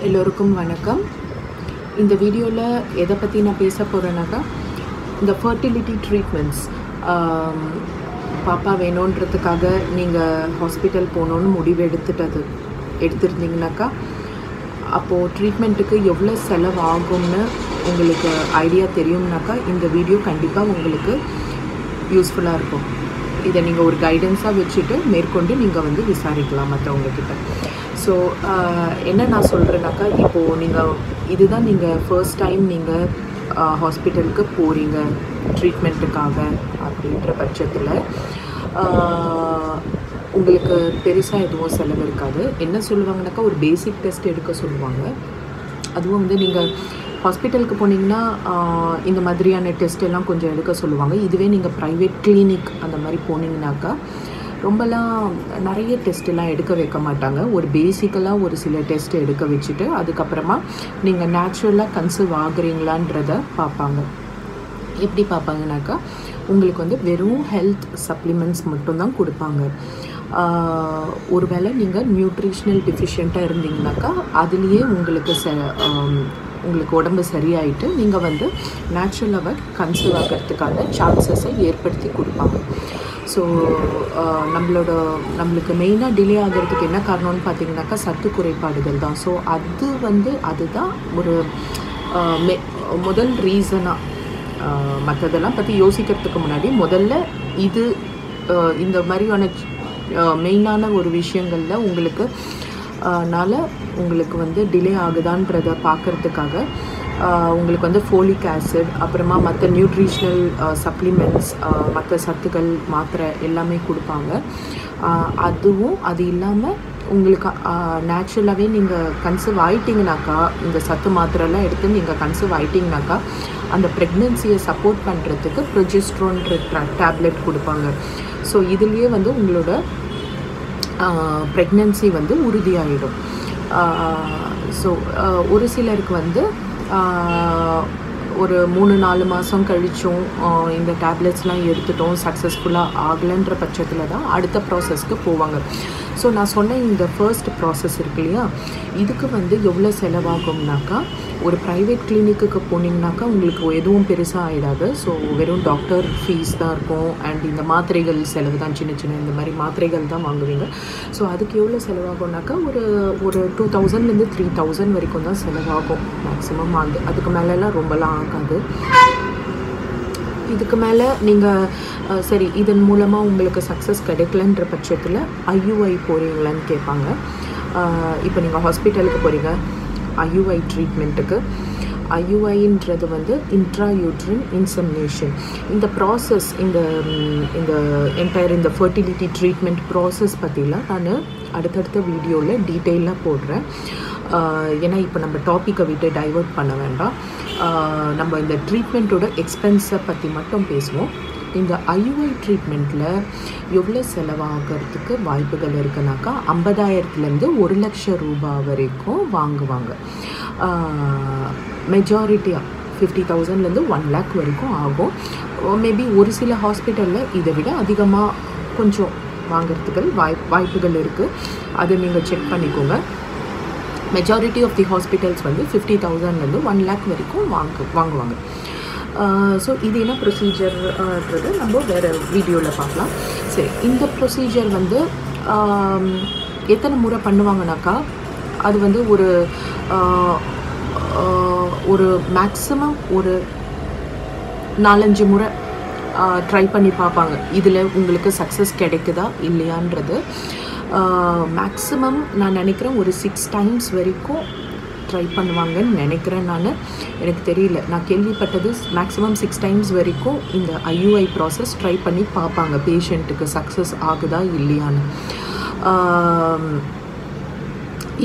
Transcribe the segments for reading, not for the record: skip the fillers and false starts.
எல்லோருக்கும் வணக்கம். இந்த வீடியோவில் எதை பற்றி நான் பேச போகிறேன்னாக்கா, இந்த ஃபர்டிலிட்டி ட்ரீட்மெண்ட்ஸ் பாப்பா வேணுன்றதுக்காக நீங்கள் ஹாஸ்பிட்டல் போகணுன்னு முடிவு எடுத்திருந்தீங்கனாக்கா, அப்போது ட்ரீட்மெண்ட்டுக்கு எவ்வளோ செலவாகும்னு உங்களுக்கு ஐடியா தெரியும்னாக்கா இந்த வீடியோ கண்டிப்பாக உங்களுக்கு யூஸ்ஃபுல்லாக இருக்கும். இதை நீங்கள் ஒரு கைடன்ஸாக வச்சுட்டு மேற்கொண்டு நீங்கள் விசாரிக்கலாம் மற்றவங்கக்கிட்ட. ஸோ என்ன நான் சொல்கிறேன்னாக்கா, இப்போது இதுதான் நீங்கள் ஃபர்ஸ்ட் டைம் நீங்கள் ஹாஸ்பிட்டலுக்கு போகிறீங்க ட்ரீட்மெண்ட்டுக்காக அப்படின்ற பட்சத்தில் உங்களுக்கு பெருசாக எதுவும் செலவு இருக்காது. என்ன சொல்லுவாங்கனாக்கா, ஒரு பேசிக் டெஸ்ட் எடுக்க சொல்லுவாங்க. அதுவும் நீங்கள் ஹாஸ்பிட்டலுக்கு போனீங்கன்னா இந்த மாதிரியான டெஸ்ட் எல்லாம் கொஞ்சம் எடுக்க சொல்லுவாங்க. இதுவே நீங்கள் ப்ரைவேட் கிளினிக் அந்த மாதிரி போனீங்கன்னாக்கா ரொம்பலாம் நிறைய டெஸ்ட்டெல்லாம் எடுக்க வைக்க மாட்டாங்க. ஒரு பேசிக்கலாக ஒரு சில டெஸ்ட் எடுக்க வச்சுட்டு அதுக்கப்புறமா நீங்கள் நேச்சுரலாக கன்சீவ் ஆகுறீங்களான்றதை பார்ப்பாங்க. எப்படி பார்ப்பாங்கனாக்கா, உங்களுக்கு வெறும் ஹெல்த் சப்ளிமெண்ட்ஸ் மட்டும்தான் கொடுப்பாங்க. ஒருவேளை நீங்கள் நியூட்ரிஷ்னல் டிஃபிஷியண்ட்டாக இருந்தீங்கனாக்கா அதுலேயே உங்களுக்கு உடம்பு சரியாயிட்டு நீங்கள் நேச்சுரலாக கன்சீவ் ஆகிறதுக்கான சான்சஸை ஏற்படுத்தி கொடுப்பாங்க. ஸோ நம்மளுக்கு மெயினாக டிலே ஆகிறதுக்கு என்ன காரணம்னு பார்த்தீங்கன்னாக்கா சத்து குறைபாடுகள் தான். ஸோ அதுதான் ஒரு முதல் ரீசனாக. மற்றதெல்லாம் பற்றி யோசிக்கிறதுக்கு முன்னாடி முதல்ல இந்த மாதிரியான மெயினான ஒரு விஷயங்களில் உங்களுக்கு டிலே ஆகுதான்றதை பார்க்குறதுக்காக உங்களுக்கு ஃபோலிக் ஆசிட், அப்புறமா மற்ற நியூட்ரிஷ்னல் சப்ளிமெண்ட்ஸ், மற்ற சத்துக்கள், மாத்திரை எல்லாமே கொடுப்பாங்க. அது இல்லாமல் உங்களுக்கு நேச்சுரலாகவே நீங்கள் கன்சீவ் ஆகிட்டிங்கனாக்கா, இந்த சத்து மாத்திரைலாம் எடுத்து நீங்கள் கன்சீவ் ஆகிட்டிங்கனாக்கா அந்த ப்ரெக்னென்சியை சப்போர்ட் பண்ணுறதுக்கு ப்ரொஜெஸ்ட்ரான்ற டேப்லெட் கொடுப்பாங்க. ஸோ இதுலேயே உங்களோட ப்ரெக்னென்சி உறுதியாகிடும். ஸோ ஒரு சிலருக்கு ஒரு 3-4 மாதம் கழிச்சும் இந்த டேப்லெட்ஸ்லாம் எடுத்துட்டோம், சக்ஸஸ்ஃபுல்லாக ஆகலைன்ற பட்சத்தில் தான் அடுத்த ப்ராசஸ்க்கு போவாங்க. ஸோ நான் சொன்ன இந்த ஃபர்ஸ்ட் ப்ராசஸ் இருக்கு இல்லையா, இதுக்கு எவ்வளோ செலவாகும்னாக்கா, ஒரு ப்ரைவேட் கிளினிக்கு போனீங்கனாக்கா உங்களுக்கு எதுவும் பெருசாக ஆகிடாது. ஸோ வெறும் டாக்டர் ஃபீஸ் தான் இருக்கும். அண்ட் இந்த மாத்திரைகள் செலவு தான், சின்ன இந்த மாதிரி மாத்திரைகள் தான் வாங்குவீங்க. ஸோ அதுக்கு எவ்வளோ செலவாகும்னாக்கா ஒரு 2000 3000 வரைக்கும் தான் செலவாகும் மேக்ஸிமம். அதுக்கு மேலெலாம் ரொம்பலாம் ஆகாது. இதுக்கு மேலே நீங்கள் சரி இதன் மூலமாக உங்களுக்கு சக்ஸஸ் கிடைக்கலன்ற பட்சத்தில் IUI போகிறீங்களான்னு கேட்பாங்க. இப்போ நீங்கள் ஹாஸ்பிட்டலுக்கு போகிறீங்க IUI ட்ரீட்மெண்ட்டுக்கு. IUIன்றது இன்ட்ராயூட்ரின் இன்செமினேஷன். இந்த ப்ராசஸ் இந்த என்டையர் இந்த ஃபர்டிலிட்டி ட்ரீட்மெண்ட் ப்ராசஸ் பற்றிலாம் நான் அடுத்தடுத்த வீடியோவில் டீட்டெயிலாக போடுறேன். ஏன்னா இப்போ நம்ம டாப்பிக்கை விட்டு டைவர்ட் பண்ண வேண்டாம். நம்ம இந்த ட்ரீட்மெண்ட்டோட எக்ஸ்பென்ஸை பற்றி மட்டும் பேசுவோம். இந்த IUI ட்ரீட்மெண்ட்டில் எவ்வளோ செலவாகிறதுக்கு வாய்ப்புகள் இருக்குனாக்கா, 50,000 1 லட்சம் ரூபாய் வரைக்கும் வாங்குவாங்க. மெஜாரிட்டியாக 50,000 1 lakh வரைக்கும் ஆகும். மேபி ஒரு சில ஹாஸ்பிட்டலில் இதை விட அதிகமாக கொஞ்சம் வாங்கிறதுக்கு வாய்ப்புகள் இருக்குது. அதை நீங்கள் செக் பண்ணிக்கோங்க. Majority of the hospitals 50,000 1 lakh வரைக்கும் வாங்குவாங்க. ஸோ இது என்ன ப்ரொசீஜர்ன்றது நம்ம வேறு வீடியோவில் பார்க்கலாம். சரி, இந்த ப்ரொசீஜர் எத்தனை முறை பண்ணுவாங்கனாக்கா, அது ஒரு மேக்ஸிமம் ஒரு 4-5 முறை ட்ரை பண்ணி பார்ப்பாங்க. இதில் உங்களுக்கு சக்ஸஸ் கிடைக்குதா இல்லையான்றது. மேக்ஸிமம் நான் நினைக்கிறேன் ஒரு 6 times வரைக்கும் ட்ரை பண்ணுவாங்கன்னு நினைக்கிறேன். எனக்கு தெரியல, நான் கேள்விப்பட்டது மேக்ஸிமம் 6 times வரைக்கும் இந்த IUI ப்ராசஸ் ட்ரை பண்ணி பார்ப்பாங்க பேஷண்ட்டுக்கு சக்ஸஸ் ஆகுதா இல்லையான்னு.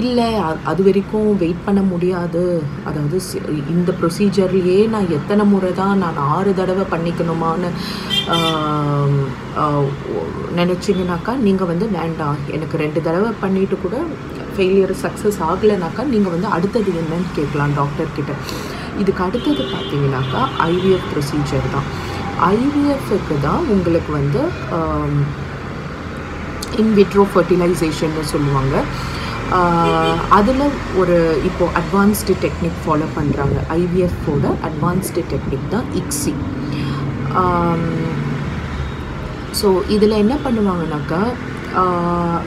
இல்லை அது வரைக்கும் வெயிட் பண்ண முடியாது, அதாவது இந்த ப்ரொசீஜர்லேயே நான் எத்தனை முறை தான் நான் 6 தடவை பண்ணிக்கணுமான்னு நினச்சிங்கனாக்கா நீங்கள் வேண்டாம், எனக்கு 2 தடவை பண்ணிவிட்டு கூட ஃபெயிலியர் சக்ஸஸ் ஆகலைனாக்கா நீங்கள் அடுத்தது என்னன்னு கேட்கலாம் டாக்டர்கிட்ட. இதுக்கு அடுத்தது பார்த்தீங்கன்னாக்கா IVF ப்ரொசீஜர் தான். IVFக்கு தான் உங்களுக்கு இன்விட்ரோ ஃபர்டிலைசேஷன்னு சொல்லுவாங்க. அதில் ஒரு இப்போது அட்வான்ஸ்டு டெக்னிக் ஃபாலோ பண்ணுறாங்க. ஐவிஎஃப்போட அட்வான்ஸ்டு டெக்னிக் தான் ICSI. ஸோ இதில் என்ன பண்ணுவாங்கனாக்கா,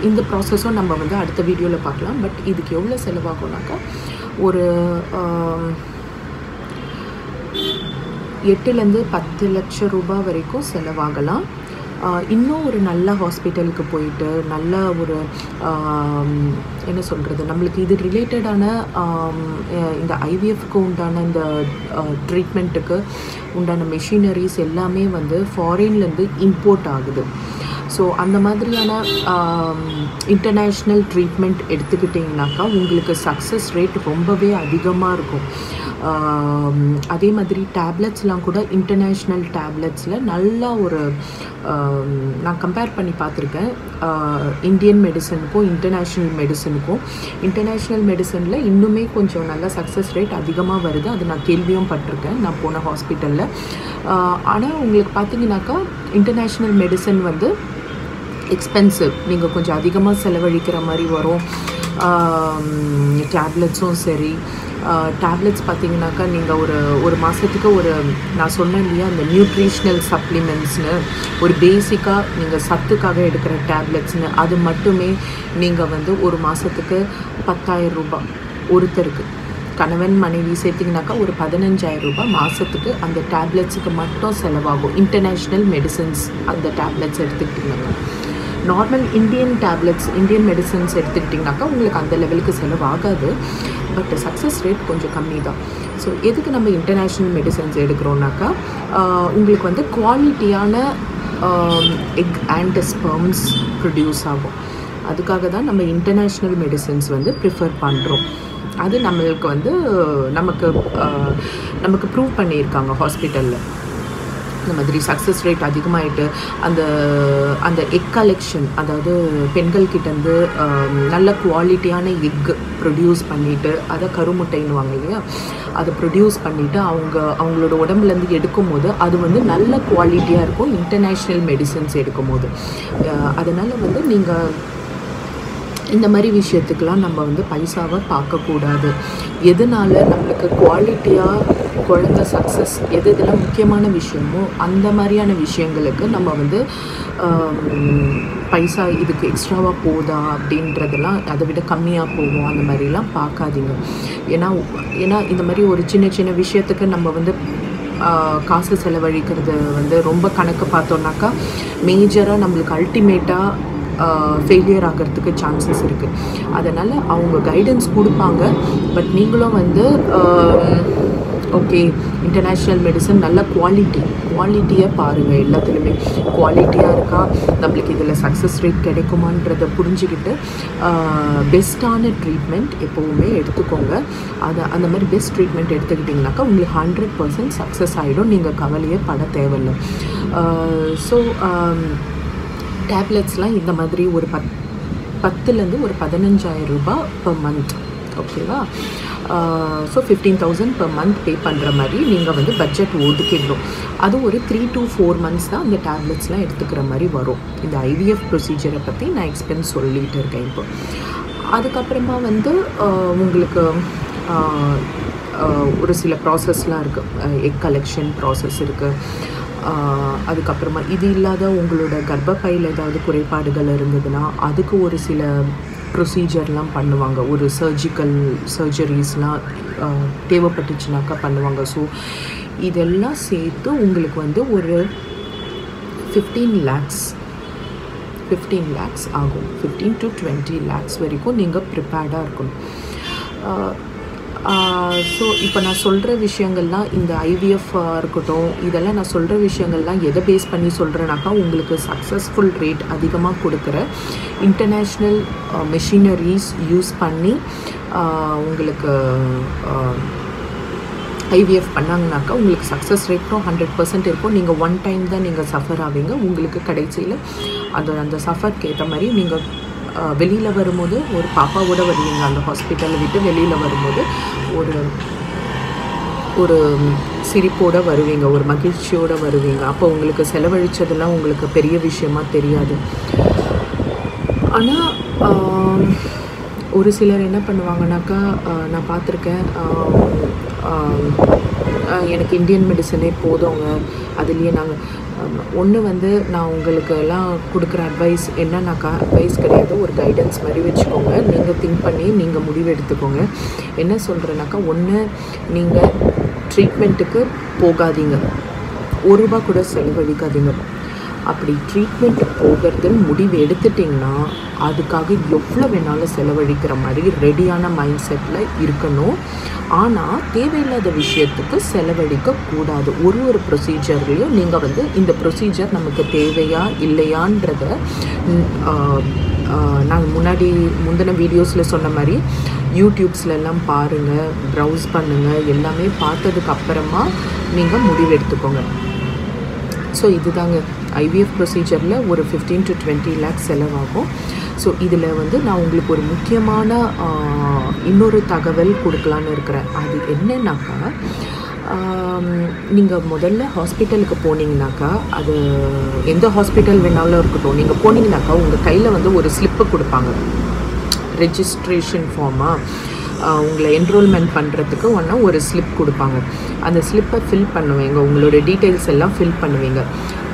இந்த ப்ராசஸும் நம்ம வந்து அடுத்த வீடியோவில் பார்க்கலாம். பட் இதுக்கு எவ்வளோ செலவாகும்னாக்கா ஒரு 8 to 10 லட்சம் ரூபாய் வரைக்கும் செலவாகலாம். இன்னும் ஒரு நல்ல ஹாஸ்பிட்டலுக்கு போயிட்டு நல்ல ஒரு என்ன சொல்கிறது, நம்மளுக்கு இது ரிலேட்டடான இந்த ஐவிஎஃப்க்கு உண்டான இந்த ட்ரீட்மெண்ட்டுக்கு உண்டான மெஷினரிஸ் எல்லாமே வந்து ஃபாரின்லேருந்து இம்போர்ட் ஆகுது. ஸோ அந்த மாதிரியான இன்டர்நேஷ்னல் ட்ரீட்மெண்ட் எடுத்துக்கிட்டிங்கனாக்கா உங்களுக்கு சக்ஸஸ் ரேட் ரொம்பவே அதிகமாக இருக்கும். அதே மாதிரி டேப்லெட்ஸ்லாம் கூட இன்டர்நேஷ்னல் டேப்லெட்ஸில் நல்லா ஒரு நான் கம்பேர் பண்ணி பார்த்துருக்கேன். இந்தியன் மெடிசனுக்கும் இன்டர்நேஷ்னல் மெடிசனில் இன்னுமே கொஞ்சம் நல்ல சக்ஸஸ் ரேட் அதிகமாக வருது. அது நான் கேள்வியும் பட்டிருக்கேன் நான் போன ஹாஸ்பிட்டலில். ஆனால் உங்களுக்கு பார்த்தீங்கன்னாக்கா இன்டர்நேஷ்னல் மெடிசன் வந்து எக்ஸ்பென்சிவ், நீங்கள் கொஞ்சம் அதிகமாக செலவழிக்கிற மாதிரி வரும். டேப்லெட்ஸும் சரி, டேப்லெட்ஸ் பார்த்தீங்கன்னாக்கா நீங்கள் ஒரு மாதத்துக்கு நான் சொன்னேன் இல்லையா, அந்த நியூட்ரிஷ்னல் சப்ளிமெண்ட்ஸ்னு ஒரு பேசிக்காக நீங்கள் சத்துக்காக எடுக்கிற டேப்லெட்ஸ்னு அது மட்டுமே நீங்கள் வந்து ஒரு மாதத்துக்கு 10,000 ரூபாய் ஒருத்தருக்கு, கணவன் மனைவி சேர்த்திங்கனாக்கா ஒரு 15,000 ரூபாய் மாதத்துக்கு அந்த டேப்லெட்ஸுக்கு மட்டும் செலவாகும். இன்டர்நேஷ்னல் மெடிசன்ஸ் அந்த டேப்லெட்ஸ் எடுத்துக்கிட்டிங்கன்னா, நார்மல் இந்தியன் மெடிசன்ஸ் எடுத்துக்கிட்டிங்கனாக்கா உங்களுக்கு அந்த லெவலுக்கு செலவாகாது. பட் சக்ஸஸ் ரேட் கொஞ்சம் கம்மி தான். ஸோ எதுக்கு நம்ம இன்டர்நேஷ்னல் மெடிசன்ஸ் எடுக்கிறோன்னாக்கா, உங்களுக்கு வந்து குவாலிட்டியான எக் அண்ட் ஸ்பெர்ம்ஸ் ப்ரொடியூஸ் ஆகும். அதுக்காக தான் நம்ம இன்டர்நேஷ்னல் மெடிசன்ஸ் வந்து ப்ரிஃபர் பண்ணுறோம். அது நம்மளுக்கு வந்து நமக்கு ப்ரூவ் பண்ணியிருக்காங்க ஹாஸ்பிட்டலில். இந்த மாதிரி சக்ஸஸ் ரேட் அதிகமாகிட்டு அந்த எக் கலெக்ஷன், அதாவது பெண்கள்கிட்டேருந்து நல்ல குவாலிட்டியான எக் ப்ரொடியூஸ் பண்ணிவிட்டு அதை கருமுட்டைன்னுவாங்க இல்லையா, அதை ப்ரொடியூஸ் பண்ணிவிட்டு அவங்களோட உடம்புலேருந்து எடுக்கும் போது அது வந்து நல்ல குவாலிட்டியாக இருக்கும் இன்டர்நேஷ்னல் மெடிசன்ஸ் எடுக்கும் போது. அதனால் வந்து நீங்கள் இந்த மாதிரி விஷயத்துக்கெலாம் நம்ம வந்து பைசாவை பார்க்கக்கூடாது. எதனால் நம்மளுக்கு குவாலிட்டியாக குழந்தை சக்ஸஸ் எதெல்லாம் முக்கியமான விஷயமோ அந்த மாதிரியான விஷயங்களுக்கு நம்ம வந்து பைசா இதுக்கு எக்ஸ்ட்ராவாக போதா அப்படின்றதெல்லாம் அதை விட கம்மியாக போகும் அந்த மாதிரிலாம் பார்க்காதீங்க. ஏன்னா இந்த மாதிரி ஒரு சின்ன விஷயத்துக்கு நம்ம வந்து காசு செலவழிக்கிறது வந்து ரொம்ப கணக்கு பார்த்தோன்னாக்கா மேஜராக நம்மளுக்கு அல்டிமேட்டாக ஃபெயிலியர் ஆகிறதுக்கு சான்சஸ் இருக்குது. அதனால் அவங்க கைடன்ஸ் கொடுப்பாங்க. பட் நீங்களும் வந்து ஓகே இன்டர்நேஷ்னல் மெடிசன் நல்ல குவாலிட்டியை பாருங்கள். எல்லாத்துலேயுமே குவாலிட்டியாக இருக்கா, நம்மளுக்கு இதில் சக்ஸஸ் ரேட் கிடைக்குமான்றதை புரிஞ்சுக்கிட்டு பெஸ்ட்டான ட்ரீட்மெண்ட் எப்போவுமே எடுத்துக்கோங்க. அந்த மாதிரி பெஸ்ட் ட்ரீட்மெண்ட் எடுத்துக்கிட்டிங்கனாக்கா உங்களுக்கு 100% சக்ஸஸ் ஆகிடும். நீங்கள் கவலையே பட தேவையில்லை. ஸோ டேப்லெட்ஸ்லாம் இந்த மாதிரி ஒரு 10 to 15,000 ரூபாய் பர் மந்த், ஓகேவா? ஸோ 15,000 per month பே பண்ணுற மாதிரி நீங்கள் வந்து பட்ஜெட் ஒதுக்கிடணும். அது ஒரு 3 to 4 months தான் அந்த டேப்லெட்ஸ்லாம் எடுத்துக்கிற மாதிரி வரும். இந்த ஐவிஎஃப் ப்ரொசீஜரை பற்றி நான் எக்ஸ்பென்ஸ் சொல்லிகிட்டு இருக்கேன் இப்போ. அதுக்கப்புறமா வந்து உங்களுக்கு ஒரு சில ப்ராசஸ்லாம் இருக்குது. எக் கலெக்ஷன் ப்ராசஸ் இருக்குது. அதுக்கப்புறமா இது இல்லாத உங்களோட கர்ப்பப்பையில் ஏதாவது குறைபாடுகள் இருந்ததுன்னா அதுக்கு ஒரு சில ப்ரொசீஜர்லாம் பண்ணுவாங்க. ஒரு சர்ஜரிஸ்லாம் தேவைப்பட்டுச்சுனாக்கா பண்ணுவாங்க. ஸோ இதெல்லாம் சேர்த்து உங்களுக்கு வந்து ஒரு 15 lakhs ஆகும். 15 to 20 lakhs வரைக்கும் நீங்கள் ப்ரிப்பேர்டாக இருக்கணும். ஸோ இப்போ நான் சொல்கிற விஷயங்கள்லாம் இந்த ஐவிஎஃப்பாக இருக்கட்டும், இதெல்லாம் நான் சொல்கிற விஷயங்கள்லாம் எதை பேஸ் பண்ணி சொல்கிறேன்னாக்கா, உங்களுக்கு சக்ஸஸ்ஃபுல் ரேட் அதிகமாக கொடுக்குற இன்டர்நேஷ்னல் மெஷினரிஸ் யூஸ் பண்ணி உங்களுக்கு ஐவிஎஃப் பண்ணாங்கனாக்கா உங்களுக்கு சக்ஸஸ் ரேட்டும் 100% இருக்கும். நீங்கள் ஒன் டைம் தான் நீங்கள் சஃபர் ஆவீங்க. உங்களுக்கு கடைசியில் அந்த சஃபருக்கு ஏற்ற மாதிரி நீங்கள் வெளியில் வரும்போது ஒரு பாப்பாவோடு வருவீங்க. அந்த ஹாஸ்பிட்டலை விட்டு வெளியில் வரும்போது ஒரு சிரிப்போடு வருவீங்க, ஒரு மகிழ்ச்சியோடு வருவீங்க. அப்போ உங்களுக்கு செலவழித்ததெல்லாம் உங்களுக்கு பெரிய விஷயமா தெரியாது. ஆனால் ஒரு சிலர் என்ன பண்ணுவாங்கனாக்கா, நான் பார்த்துருக்கேன், எனக்கு இந்தியன் மெடிசனே போதுங்க, அதுலேயே நாங்கள் ஒன்று வந்து நான் உங்களுக்கு எல்லாம் கொடுக்குற அட்வைஸ் என்னன்னாக்கா, அட்வைஸ் கிடையாது, ஒரு கைடன்ஸ் மாதிரி வச்சுக்கோங்க. நீங்கள் திங்க் பண்ணி நீங்கள் முடிவு எடுத்துக்கோங்க. என்ன சொல்கிறேன்னாக்கா, ஒன்று நீங்கள் ட்ரீட்மெண்ட்டுக்கு போகாதீங்க, ₹1 கூட செலவழிக்காதீங்க. அப்படி ட்ரீட்மெண்ட் போகிறதுன்னு முடிவு எடுத்துட்டிங்கன்னா அதுக்காக எவ்வளோ வேணாலும் செலவழிக்கிற மாதிரி ரெடியான மைண்ட் செட்டில் இருக்கணும். ஆனால் தேவையில்லாத விஷயத்துக்கு செலவழிக்கக்கூடாது. ஒரு ப்ரொசீஜர்லேயும் நீங்கள் வந்து இந்த ப்ரொசீஜர் நமக்கு தேவையா இல்லையான்றத நான் முந்தின வீடியோஸில் சொன்ன மாதிரி யூடியூப்ஸ்லாம் பாருங்கள், ப்ரௌஸ் பண்ணுங்கள், எல்லாமே பார்த்ததுக்கு அப்புறமா நீங்கள் முடிவு எடுத்துக்கோங்க. ஸோ இதுதாங்க ஐவிஎஃப் ப்ரொசீஜரில் ஒரு 15 to 20 lakhs செலவாகும். ஸோ இதில் வந்து நான் உங்களுக்கு ஒரு முக்கியமான இன்னொரு தகவல் கொடுக்கலான்னு இருக்கிறேன். அது என்னன்னாக்கா, நீங்கள் முதல்ல ஹாஸ்பிட்டலுக்கு போனீங்கனாக்கா, அது எந்த ஹாஸ்பிட்டல் வேணாலும் இருக்கட்டும், நீங்கள் போனீங்கனாக்கா உங்கள் கையில் வந்து ஒரு ஸ்லிப்பு கொடுப்பாங்க, ரெஜிஸ்ட்ரேஷன் ஃபார்மாக. உங்களை என்ரோல்மெண்ட் பண்ணுறதுக்கு ஒரு ஸ்லிப் கொடுப்பாங்க. அந்த ஸ்லிப்பை ஃபில் பண்ணுவீங்க, உங்களோட டீட்டெயில்ஸ் எல்லாம் ஃபில் பண்ணுவீங்க.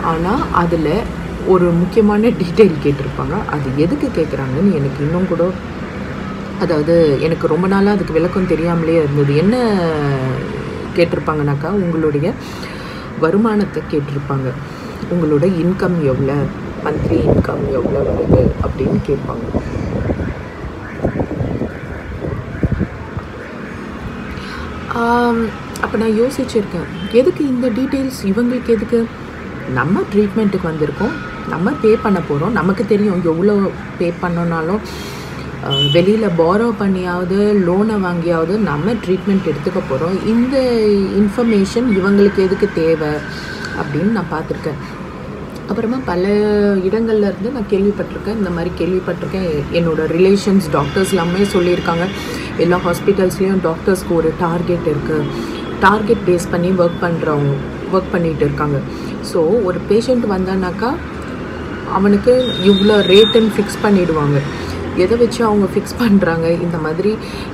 ஆனால் அதில் ஒரு முக்கியமான டீட்டெயில் கேட்டிருப்பாங்க. அது எதுக்கு கேட்குறாங்கன்னு எனக்கு இன்னும் கூட, அதாவது எனக்கு ரொம்ப நாளாக அதுக்கு விளக்கம் தெரியாமலே இருந்தது. என்ன கேட்டிருப்பாங்கனாக்கா, உங்களுடைய வருமானத்தை கேட்டிருப்பாங்க. உங்களோட இன்கம் எவ்வளோ, மந்த்லி இன்கம் எவ்வளோ வருது அப்படின்னு கேட்பாங்க. அப்போ நான் யோசிச்சுருக்கேன், எதுக்கு இந்த டீட்டெயில்ஸ் இவங்களுக்கு, எதுக்கு? நம்ம ட்ரீட்மெண்ட்டுக்கு வந்திருக்கோம், நம்ம பே பண்ண போகிறோம், நமக்கு தெரியும் எவ்வளோ பே பண்ணோன்னாலும் வெளியில் பாரோ பண்ணியாவது லோனை வாங்கியாவது நம்ம ட்ரீட்மெண்ட் எடுத்துக்க போகிறோம். இந்த இன்ஃபர்மேஷன் இவங்களுக்கு எதுக்கு தேவை அப்படின்னு நான் பார்த்துருக்கேன். அப்புறமா பல இடங்கள்லேருந்து நான் கேள்விப்பட்டிருக்கேன், இந்த மாதிரி கேள்விப்பட்டிருக்கேன். என்னோடய ரிலேஷன்ஸ் டாக்டர்ஸ் எல்லாமே சொல்லியிருக்காங்க, எல்லா ஹாஸ்பிட்டல்ஸ்லேயும் டாக்டர்ஸ்க்கு ஒரு டார்கெட் இருக்குது, டார்கெட் பேஸ் பண்ணி ஒர்க் பண்ணிகிட்டு இருக்காங்க. ஸோ ஒரு பேஷண்ட் வந்தானாக்கா அவனுக்கு இவ்வளோ ரேட்டுன்னு ஃபிக்ஸ் பண்ணிவிடுவாங்க. எதை வச்சு அவங்க ஃபிக்ஸ் பண்ணுறாங்க?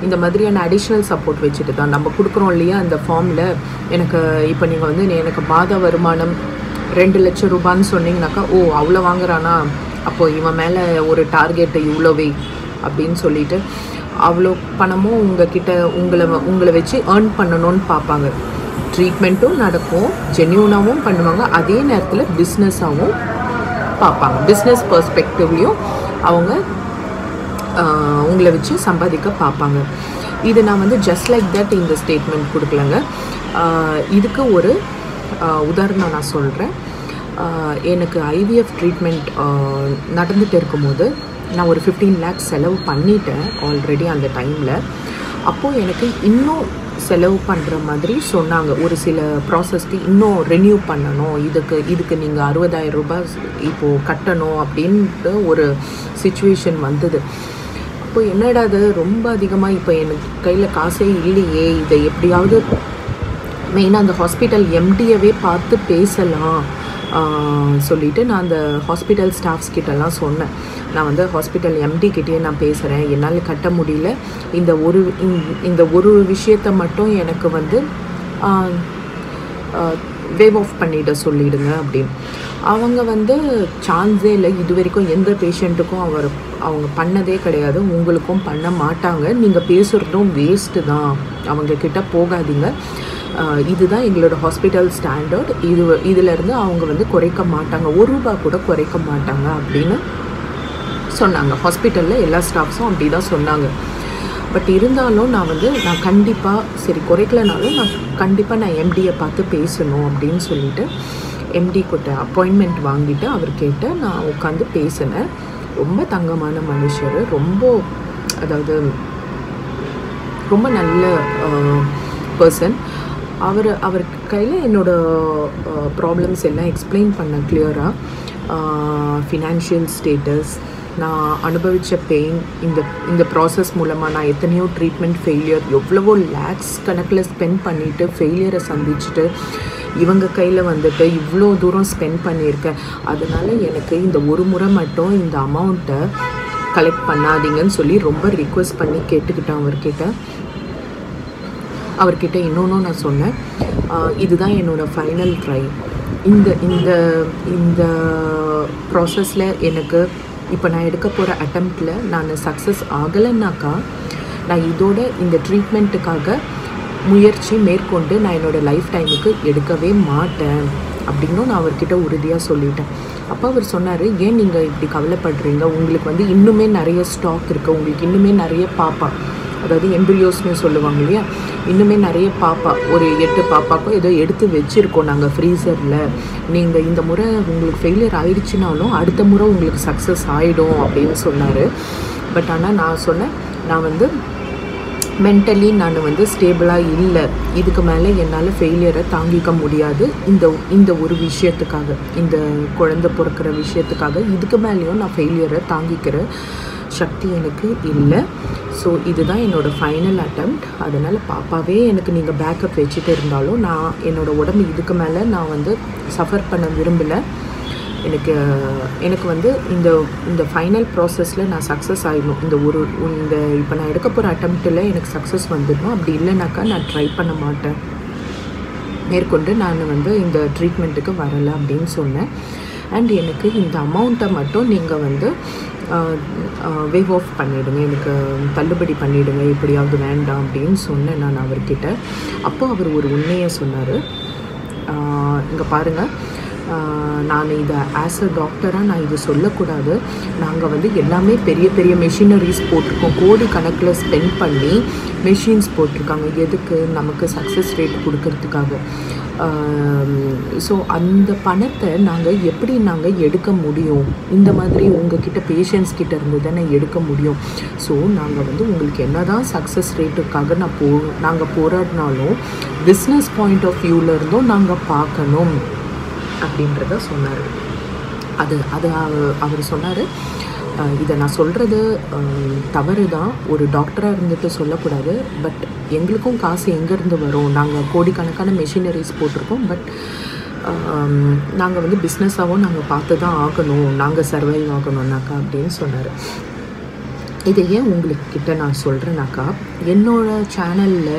இந்த மாதிரியான அடிஷ்னல் சப்போர்ட் வச்சுட்டு தான் நம்ம கொடுக்குறோம் இல்லையா அந்த ஃபார்மில். இப்போ நீங்கள் வந்து எனக்கு மாத வருமானம் 2 லட்சம் ரூபான்னு சொன்னீங்கனாக்கா, ஓ அவ்வளோ வாங்குறானா, அப்போது இவன் மேலே ஒரு டார்கெட்டு இவ்வளோவே அப்படின்னு சொல்லிட்டு அவ்வளோ பணமும் உங்களை வச்சு ஏர்ன் பண்ணணும்னு பார்ப்பாங்க. ட்ரீட்மெண்ட்டும் நடக்கும், ஜென்யூனாகவும் பண்ணுவாங்க, அதே நேரத்தில் பிஸ்னஸாகவும் பார்ப்பாங்க. பிஸ்னஸ் பெர்ஸ்பெக்டிவ்லேயும் அவங்க உங்களை வச்சு சம்பாதிக்க பார்ப்பாங்க. இது நான் வந்து ஜஸ்ட் லைக் தட் இந்த ஸ்டேட்மெண்ட் கொடுக்கலங்க. இதுக்கு ஒரு உதாரணம் நான் சொல்கிறேன். எனக்கு ஐவிஎஃப் ட்ரீட்மெண்ட் நடந்துகிட்டு இருக்கும்போது நான் ஒரு 15 lakhs செலவு பண்ணிட்டேன் ஆல்ரெடி அந்த டைமில். அப்போது எனக்கு இன்னும் செலவு பண்ணுற மாதிரி சொன்னாங்க. ஒரு சில ப்ராசஸ்க்கு இன்னும் ரெனியூ பண்ணணும், இதுக்கு நீங்கள் 60,000 ரூபாய் இப்போது கட்டணும் அப்படின்ட்டு ஒரு சிச்சுவேஷன் வந்தது. இப்போ என்னடா அது ரொம்ப அதிகமாக, இப்போ எனக்கு கையில் காசே இல்லையே, இதை எப்படியாவது மெயினாக அந்த ஹாஸ்பிட்டல் எம்டியவே பார்த்து பேசலாம் சொல்லிவிட்டு நான் அந்த ஹாஸ்பிட்டல் ஸ்டாஃப்ஸ் கிட்டலாம் சொன்னேன். நான் வந்து ஹாஸ்பிட்டல் எம்டி கிட்டேயே நான் பேசுகிறேன், என்னால் கட்ட முடியல, இந்த ஒரு விஷயத்தை மட்டும் எனக்கு வந்து வேவ் ஆஃப் பண்ணிவிட சொல்லிவிடுங்க அப்படின்னு. அவங்க வந்து சான்ஸே இல்லை, இது வரைக்கும் எந்த பேஷண்ட்டுக்கும் அவங்க பண்ணதே கிடையாது, உங்களுக்கும் பண்ண மாட்டாங்க, நீங்கள் பேசுகிறதும் வேஸ்ட்டு தான், அவங்கக்கிட்ட போகாதீங்க, இதுதான் எங்களோட ஹாஸ்பிட்டல் ஸ்டாண்டர்ட், இதிலேருந்து அவங்க வந்து குறைக்க மாட்டாங்க, ₹1 கூட குறைக்க மாட்டாங்க அப்படின்னு சொன்னாங்க. ஹாஸ்பிட்டலில் எல்லா ஸ்டாஃப்ஸும் அப்படி தான் சொன்னாங்க. பட் இருந்தாலும் நான் கண்டிப்பாக சரி குறைக்கலனாலும் நான் எம்டியை பார்த்து பேசணும் அப்படின்னு சொல்லிட்டு எம்டி கிட்ட அப்பாயின்மெண்ட் வாங்கிட்டு அவர்கிட்ட நான் உட்காந்து பேசினேன். ரொம்ப தங்கமான மனுஷர், அதாவது ரொம்ப நல்ல பர்சன். அவர் கையில் என்னோடய ப்ராப்ளம்ஸ் எல்லாம் எக்ஸ்பிளைன் பண்ண கிளியராக. ஃபினான்ஷியல் ஸ்டேட்டஸ், நான் அனுபவித்த பெயின், இந்த ப்ராசஸ் மூலமாக நான் எத்தனையோ ட்ரீட்மெண்ட் ஃபெயிலியர், எவ்வளவோ லேக்ஸ் கணக்கில் ஸ்பெண்ட் பண்ணிவிட்டு ஃபெயிலியரை சந்திச்சுட்டு இவங்க கையில் வந்துட்டு இவ்வளோ தூரம் ஸ்பெண்ட் பண்ணியிருக்கேன். அதனால் எனக்கு இந்த ஒரு முறை மட்டும் இந்த அமௌண்ட்டை கலெக்ட் பண்ணாதீங்கன்னு சொல்லி ரொம்ப ரிக்வெஸ்ட் பண்ணி கேட்டுக்கிட்டேன் அவர்கிட்ட. இன்னொன்றும் நான் சொன்னேன், இதுதான் என்னோடய ஃபைனல் ட்ரை. இந்த இந்த இந்த ப்ராசஸில் எனக்கு இப்போ நான் எடுக்க போகிற அட்டெம்ப்டில் நான் சக்ஸஸ் ஆகலைன்னாக்கா நான் இதோட இந்த ட்ரீட்மெண்ட்டுக்காக முயற்சி மேற்கொண்டு நான் என்னோடய லைஃப் டைமுக்கு எடுக்கவே மாட்டேன் அப்படின்னும் நான் அவர்கிட்ட உறுதியாக சொல்லிட்டேன். அப்போ அவர் சொன்னார், ஏன் நீங்கள் இப்படி கவலைப்படுறீங்க, உங்களுக்கு வந்து இன்னுமே நிறைய ஸ்டாக் இருக்குது, உங்களுக்கு இன்னுமே நிறைய பாப்பா, அதாவது எம்பிரியோஸ்னு சொல்லுவாங்க இல்லையா, இன்னுமே நிறைய பாப்பா, ஒரு 8 பாப்பாக்கோ ஏதோ எடுத்து வச்சுருக்கோம் நாங்கள் ஃப்ரீசரில். நீங்கள் இந்த முறை உங்களுக்கு ஃபெயிலியர் ஆகிடுச்சினாலும் அடுத்த முறை உங்களுக்கு சக்ஸஸ் ஆகிடும் அப்படின்னு சொன்னார். பட் ஆனால் நான் சொன்னேன், நான் வந்து மென்டலி நான் வந்து ஸ்டேபிளாக இல்லை, இதுக்கு மேலே என்னால் ஃபெயிலியரை தாங்கிக்க முடியாது இந்த ஒரு விஷயத்துக்காக, இந்த குழந்தை பிறக்கிற விஷயத்துக்காக இதுக்கு மேலேயும் நான் ஃபெயிலியரை தாங்கிக்கிற சக்தி எனக்கு இல்லை. ஸோ இதுதான் என்னோடய ஃபைனல் அட்டெம்ப்ட். அதனால் பாப்பாவே எனக்கு நீங்கள் பேக்கப் வச்சுட்டு இருந்தாலும் நான் என்னோடய உடம்பு இதுக்கு மேலே நான் வந்து சஃபர் பண்ண விரும்பலை. எனக்கு வந்து இந்த ஃபைனல் ப்ராசஸில் நான் சக்ஸஸ் ஆகிடணும். இந்த இப்போ நான் எடுக்க போகிற அட்டெம்ப்டில் எனக்கு சக்ஸஸ் வந்துடணும். அப்படி இல்லைனாக்கா நான் ட்ரை பண்ண மாட்டேன், மேற்கொண்டு நான் வந்து இந்த ட்ரீட்மெண்ட்டுக்கு வரலை அப்படின்னு சொன்னேன். அண்ட் எனக்கு இந்த அமௌண்ட்டை மட்டும் நீங்கள் வந்து வேவ் ஆஃப் பண்ணிவிடுங்க, எனக்கு தள்ளுபடி பண்ணிவிடுங்க, எப்படியாவது வேண்டாம் அப்படின்னு சொன்னேன் நான் அவர்கிட்ட. அப்போ அவர் ஒரு உண்மையை சொன்னார். இங்கே பாருங்கள், நான் இதை ஆஸ் அ டாக்டராக நான் இது சொல்லக்கூடாது, நாங்கள் வந்து எல்லாமே பெரிய பெரிய மெஷினரிஸ் போட்டிருக்கோம், கோடி கணக்கில் ஸ்பெண்ட் பண்ணி மெஷின்ஸ் போட்டிருக்காங்க, எதுக்கு, நமக்கு சக்ஸஸ் ரேட் கொடுக்கறதுக்காக. ஸோ அந்த பணத்தை எப்படி நாங்கள் எடுக்க முடியும், இந்த மாதிரி உங்ககிட்ட பேஷண்ட்ஸ் கிட்ட இருந்து தானே எடுக்க முடியும். ஸோ நாங்கள் வந்து உங்களுக்கு என்ன தான் சக்ஸஸ் ரேட்டுக்காக நாங்கள் போராடினாலும் பிஸ்னஸ் பாயிண்ட் ஆஃப் வியூவிலேருந்தும் நாங்கள் பார்க்கணும் அப்படின்றத சொன்னார். அது அவர் சொன்னார், இதை நான் சொல்கிறது தவறு தான், ஒரு டாக்டராக இருந்துட்டு சொல்லக்கூடாது, பட் எங்களுக்கும் காசு எங்கேருந்து வரும், நாங்கள் கோடிக்கணக்கான மெஷினரிஸ் போட்டிருக்கோம், பட் நாங்கள் வந்து பிஸ்னஸாகவும் நாங்கள் பார்த்து தான் ஆகணும், நாங்கள் சர்வைவ் ஆகணும்னாக்கா அப்படின்னு சொன்னார். இதை ஏன் உங்களுக்கிட்ட நான் சொல்கிறேன்னாக்கா, என்னோடய சேனலில்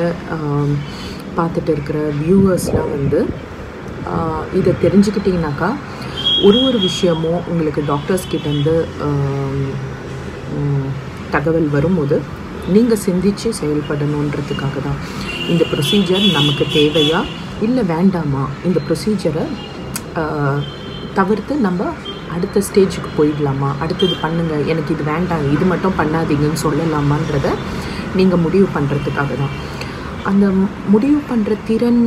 பார்த்துட்டு இருக்கிற வியூவர்ஸ்லாம் வந்து இதை தெரிஞ்சுக்கிட்டிங்கனாக்கா ஒரு விஷயமும் உங்களுக்கு டாக்டர்ஸ் கிட்டேருந்து தகவல் வரும்போது நீங்கள் சிந்தித்து செயல்படணுன்றதுக்காக தான். இந்த ப்ரொசீஜர் நமக்கு தேவையா இல்லை வேண்டாமா, இந்த ப்ரொசீஜரை தவிர்த்து நம்ம அடுத்த ஸ்டேஜுக்கு போயிடலாமா, அடுத்தது பண்ணுங்கள், எனக்கு இது வேண்டாம், இது மட்டும் பண்ணாதீங்கன்னு சொல்லலாமான்றத நீங்கள் முடிவு பண்ணுறதுக்காக தான். அந்த முடிவு பண்ணுற திறன்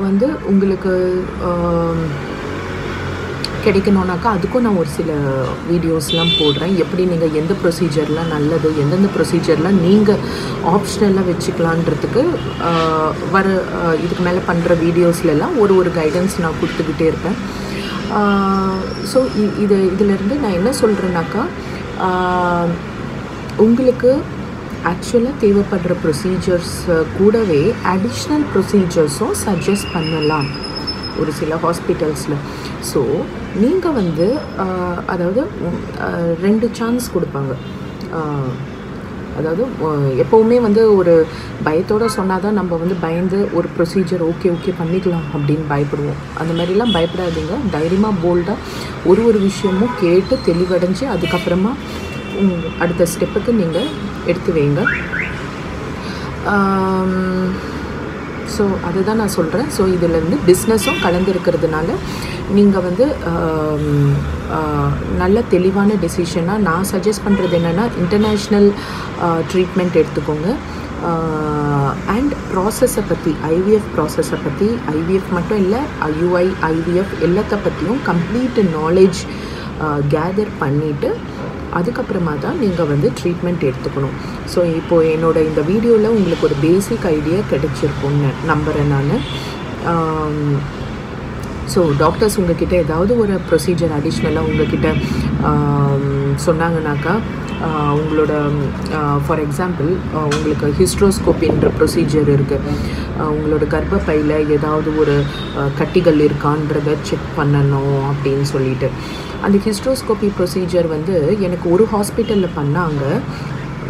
வந்து உங்களுக்கு கிடைக்கணுன்னாக்கா அதுக்கும் நான் ஒரு சில வீடியோஸ்லாம் போடுறேன், எப்படி நீங்கள் எந்த ப்ரொசீஜர்லாம் நல்லது, எந்தெந்த ப்ரொசீஜர்லாம் நீங்கள் ஆப்ஷனலாக வச்சுக்கலான்றதுக்கு இதுக்கு மேலே பண்ணுற வீடியோஸ்லாம் ஒரு கைடன்ஸ் நான் கொடுத்துக்கிட்டே இருப்பேன். ஸோ இதிலேருந்து நான் என்ன சொல்கிறேன்னாக்கா, உங்களுக்கு ஆக்சுவலாக தேவைப்படுற ப்ரொசீஜர்ஸ் கூடவே அடிஷ்னல் ப்ரொசீஜர்ஸும் சஜஸ்ட் பண்ணலாம் ஒரு சில ஹாஸ்பிட்டல்ஸில். ஸோ நீங்கள் வந்து அதாவது 2 சான்ஸ் கொடுப்பாங்க. அதாவது எப்போவுமே வந்து ஒரு பயத்தோடு சொன்னால் தான் நம்ம வந்து பயந்து ஒரு ப்ரொசீஜர் ஓகே பண்ணிக்கலாம் அப்படின்னு பயப்படுவோம். அந்த மாதிரிலாம் பயப்படாதீங்க, தைரியமாக போல்டாக ஒரு விஷயமும் கேட்டு தெளிவடைஞ்சு அதுக்கப்புறமா அடுத்த ஸ்டெப்புக்கு நீங்கள் எடுத்து வைங்க. ஸோ அதுதான் நான் சொல்கிறேன். ஸோ இதில் வந்து பிஸ்னஸும் கலந்துருக்கிறதுனால நீங்கள் வந்து நல்ல தெளிவான டெசிஷனாக நான் சஜஸ்ட் பண்ணுறது என்னென்னா, இன்டர்நேஷ்னல் ட்ரீட்மெண்ட் எடுத்துக்கோங்க. அண்ட் ப்ராசஸை பற்றி, ஐவிஎஃப் ப்ராசஸை பற்றி, ஐவிஎஃப் மட்டும் இல்லை, ஐயுஐ, ஐவிஎஃப் எல்லாத்த பற்றியும் கம்ப்ளீட் நாலேஜ் கேதர் பண்ணிவிட்டு அதுக்கப்புறமா தான் நீங்கள் வந்து ட்ரீட்மெண்ட் எடுத்துக்கணும். ஸோ இப்போது என்னோடய இந்த வீடியோவில் உங்களுக்கு ஒரு பேசிக் ஐடியா கிடைச்சிருக்கும்னு நம்புகிறேன் நான். ஸோ டாக்டர்ஸ் உங்ககிட்ட ஏதாவது ஒரு ப்ரொசீஜர் அடிஷ்னலாக உங்ககிட்ட சொன்னாங்கனாக்கா உங்களோட ஃபார் எக்ஸாம்பிள் உங்களுக்கு ஹிஸ்ட்ரோஸ்கோப்பின்ற ப்ரொசீஜர் இருக்குது. உங்களோட கர்ப்பப்பையில் ஏதாவது ஒரு கட்டிகள் இருக்கான்றதை செக் பண்ணணும் அப்படின்னு சொல்லிட்டு. அந்த ஹிஸ்ட்ரோஸ்கோப்பி ப்ரொசீஜர் வந்து எனக்கு ஒரு ஹாஸ்பிட்டலில் பண்ணாங்க.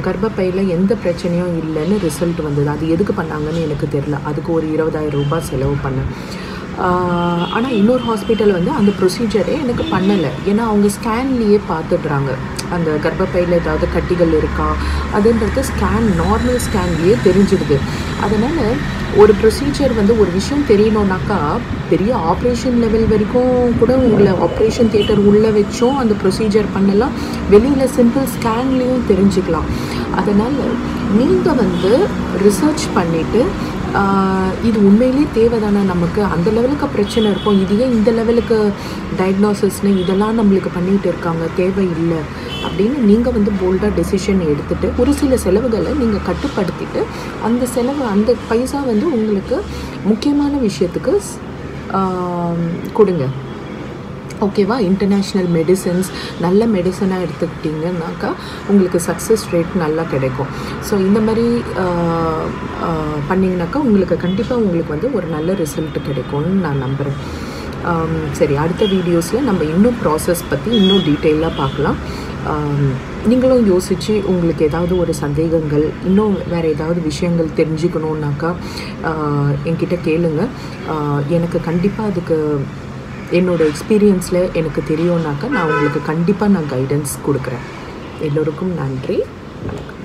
கர்ப்பப்பையில் எந்த பிரச்சனையும் இல்லைன்னு ரிசல்ட் வந்தது. அது எதுக்கு பண்ணாங்கன்னு எனக்கு தெரில. அதுக்கு ஒரு 20,000 ரூபாய் செலவு பண்ணேன். ஆனால் இன்னொரு ஹாஸ்பிட்டல் வந்து அந்த ப்ரொசீஜரே எனக்கு பண்ணலை. ஏன்னா அவங்க ஸ்கேன்லேயே பார்த்துடுறாங்க அந்த கர்ப்பப்பையில் ஏதாவது கட்டிகள் இருக்கா அதுன்றது நார்மல் ஸ்கேன்லேயே தெரிஞ்சிடுது. அதனால் ஒரு ப்ரொசீஜர் வந்து ஒரு விஷயம் தெரியணுன்னாக்கா பெரிய ஆப்ரேஷன் லெவல் வரைக்கும் கூட உங்களை ஆப்ரேஷன் தியேட்டர் உள்ளே வச்சும் அந்த ப்ரொசீஜர் பண்ணலாம், வெளியில் சிம்பிள் ஸ்கேன்லேயும் தெரிஞ்சுக்கலாம். அதனால் நீங்கள் வந்து ரிசர்ச் பண்ணிவிட்டு இது உண்மையிலே தேவைதானே, நமக்கு அந்த லெவலுக்கு பிரச்சனை இருக்கும், இது ஏன் இந்த லெவலுக்கு டயக்னோசிஸ்னு இதெல்லாம் நம்மளுக்கு பண்ணிகிட்டு இருக்காங்க, தேவையில்லை அப்படின்னு நீங்கள் வந்து போல்டாக டெசிஷன் எடுத்துகிட்டு ஒரு சில செலவுகளை நீங்கள் கட்டுப்படுத்திட்டு அந்த பைசா வந்து உங்களுக்கு முக்கியமான விஷயத்துக்கு கொடுங்க. ஓகேவா? இன்டர்நேஷ்னல் மெடிசன்ஸ், நல்ல மெடிசனாக எடுத்துக்கிட்டிங்கன்னாக்கா உங்களுக்கு சக்ஸஸ் ரேட் நல்லா கிடைக்கும். ஸோ இந்த மாதிரி பண்ணிங்கனாக்கா உங்களுக்கு கண்டிப்பாக உங்களுக்கு வந்து ஒரு நல்ல ரிசல்ட் கிடைக்கும்னு நான் நம்புகிறேன். சரி, அடுத்த வீடியோஸில் நம்ம இன்னும் ப்ராசஸ் பற்றி இன்னும் டீட்டெயிலாக பார்க்கலாம். நீங்களும் யோசித்து உங்களுக்கு ஏதாவது ஒரு சந்தேகங்கள், இன்னும் வேறு ஏதாவது விஷயங்கள் தெரிஞ்சுக்கணுன்னாக்கா என்கிட்ட கேளுங்க. எனக்கு கண்டிப்பாக அதுக்கு என்னோடய எக்ஸ்பீரியன்ஸில் எனக்கு தெரியும்னாக்கா நான் உங்களுக்கு கண்டிப்பாக கைடன்ஸ் கொடுக்குறேன். எல்லோருக்கும் நன்றி. வணக்கம்.